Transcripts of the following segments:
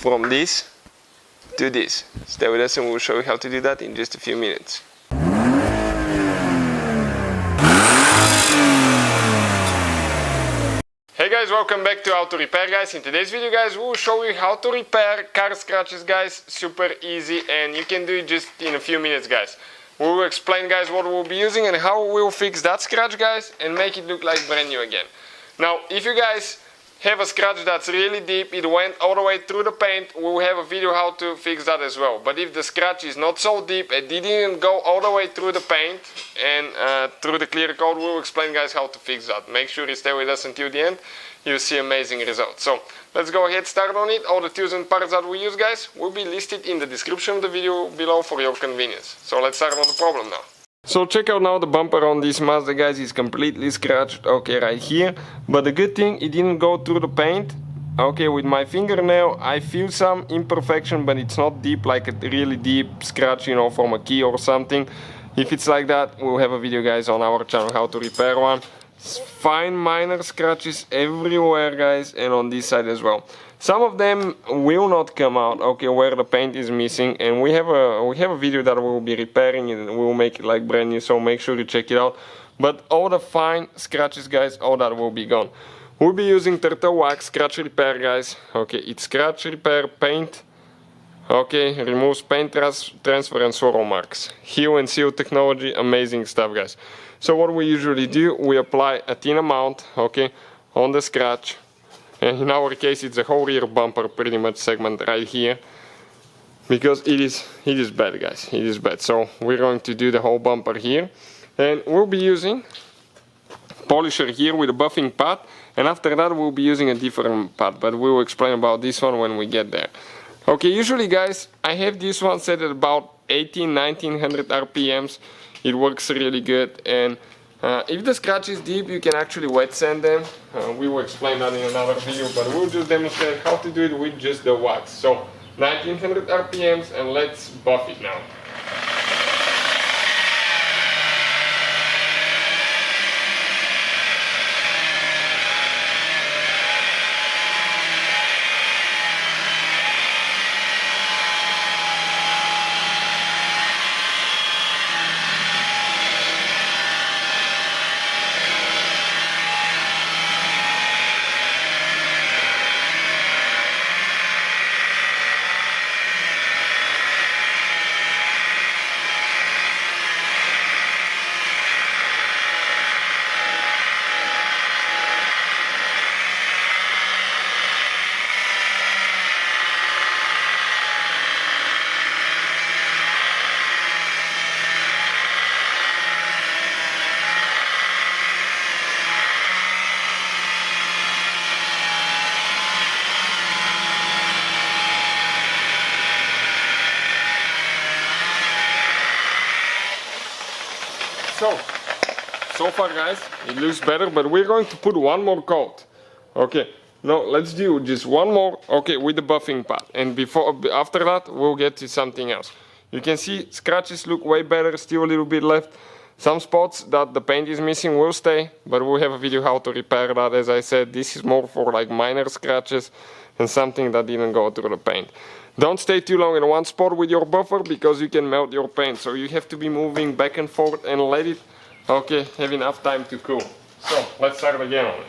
from this to this. Stay with us and we'll show you how to do that in just a few minutes. Hey guys, welcome back to How to Repair guys. In today's video guys, we'll show you how to repair car scratches guys. Super easy and you can do it just in a few minutes guys. We will explain guys what we'll be using and how we'll fix that scratch guys and make it look like brand new again. Now if you guys have a scratch that's really deep, it went all the way through the paint, we'll have a video how to fix that as well. But if the scratch is not so deep, it didn't go all the way through the paint and through the clear coat, we'll explain guys how to fix that. Make sure you stay with us until the end, you'll see amazing results. So let's go ahead, start on it. All the tools and parts that we use guys will be listed in the description of the video below for your convenience. So let's start on the problem now. So check out now the bumper on this Mazda guys, is completely scratched, okay, right here. But the good thing, it didn't go through the paint. Okay, with my fingernail I feel some imperfection, but it's not deep, like a really deep scratch, you know, from a key or something. If it's like that, we'll have a video guys on our channel how to repair one. Fine minor scratches everywhere guys, and on this side as well. Some of them will not come out, okay, where the paint is missing, and we have a video that we will be repairing and we will make it like brand new, so make sure you check it out. But all the fine scratches guys, all that will be gone. We'll be using Turtle Wax Scratch Repair guys. Okay, it's scratch repair paint. Okay, removes paint transfer and swirl marks. Heal and seal technology, amazing stuff guys. So what we usually do, we apply a thin amount, okay, on the scratch. And in our case it's the whole rear bumper pretty much segment right here, because it is bad guys, it is bad. So we're going to do the whole bumper here, and we'll be using polisher here with a buffing pad, and after that we'll be using a different pad, but we will explain about this one when we get there. Okay, usually guys I have this one set at about 1900 RPMs. It works really good, and if the scratch is deep, you can actually wet sand them. We will explain that in another video, but we'll just demonstrate how to do it with just the wax. So 1900 RPMs, and let's buff it now. So far guys, it looks better, but we're going to put one more coat. Okay, no, let's do just one more, okay, with the buffing pad, and after that we'll get to something else. You can see scratches look way better, still a little bit left. Some spots that the paint is missing will stay, but we'll have a video how to repair that. As I said, this is more for like minor scratches and something that didn't go through the paint. Don't stay too long in one spot with your buffer, because you can melt your paint, so you have to be moving back and forth and let it, okay, have enough time to cool. So let's start again on it.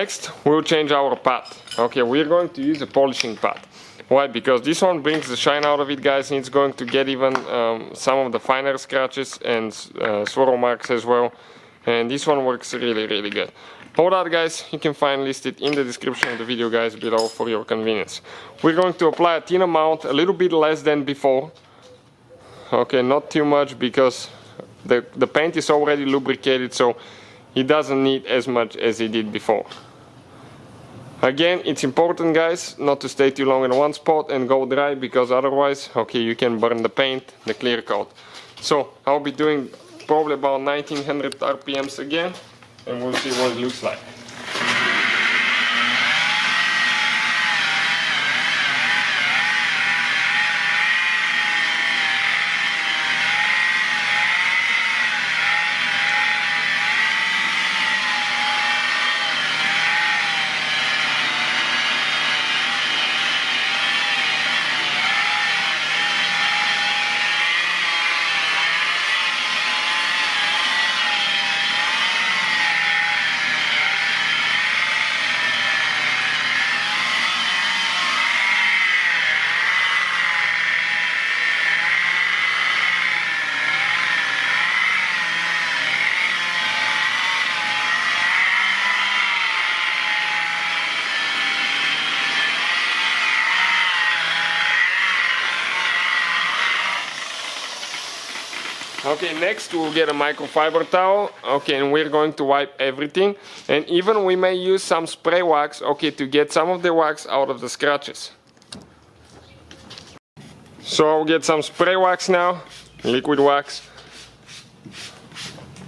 next we'll change our pad. Okay, we're going to use a polishing pad. Why? Because this one brings the shine out of it, guys, and it's going to get even some of the finer scratches and swirl marks as well. And this one works really, really good. All that, guys, you can find listed in the description of the video, guys, below for your convenience. We're going to apply a thin amount, a little bit less than before. Okay, not too much, because the paint is already lubricated, so it doesn't need as much as it did before. Again, it's important, guys, not to stay too long in one spot and go dry, because otherwise, okay, you can burn the paint, the clear coat. So I'll be doing probably about 1900 RPMs again, and we'll see what it looks like. Okay, next we'll get a microfiber towel, okay, and we're going to wipe everything, and even we may use some spray wax, okay, to get some of the wax out of the scratches. So I'll get some spray wax now, liquid wax,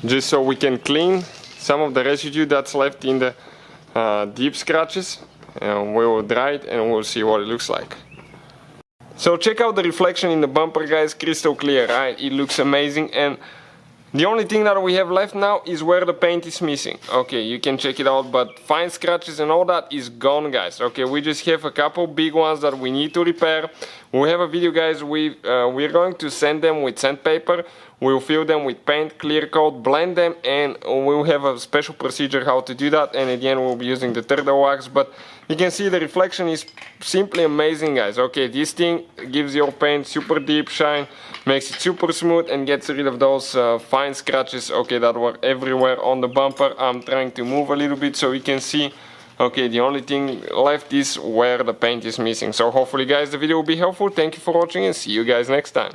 just so we can clean some of the residue that's left in the deep scratches, and we will dry it and we'll see what it looks like. So check out the reflection in the bumper, guys, crystal clear, right? It looks amazing, and the only thing that we have left now is where the paint is missing. Okay, you can check it out, but fine scratches and all that is gone, guys. Okay, we just have a couple big ones that we need to repair. We have a video, guys, we're going to sand them with sandpaper. We'll fill them with paint, clear coat, blend them, and we'll have a special procedure how to do that, and again we'll be using the turtle wax. But you can see the reflection is simply amazing, guys. Okay, this thing gives your paint super deep shine, makes it super smooth, and gets rid of those fine scratches, okay, that were everywhere on the bumper. I'm trying to move a little bit so you can see. Okay, the only thing left is where the paint is missing. So hopefully, guys, the video will be helpful. Thank you for watching, and see you guys next time.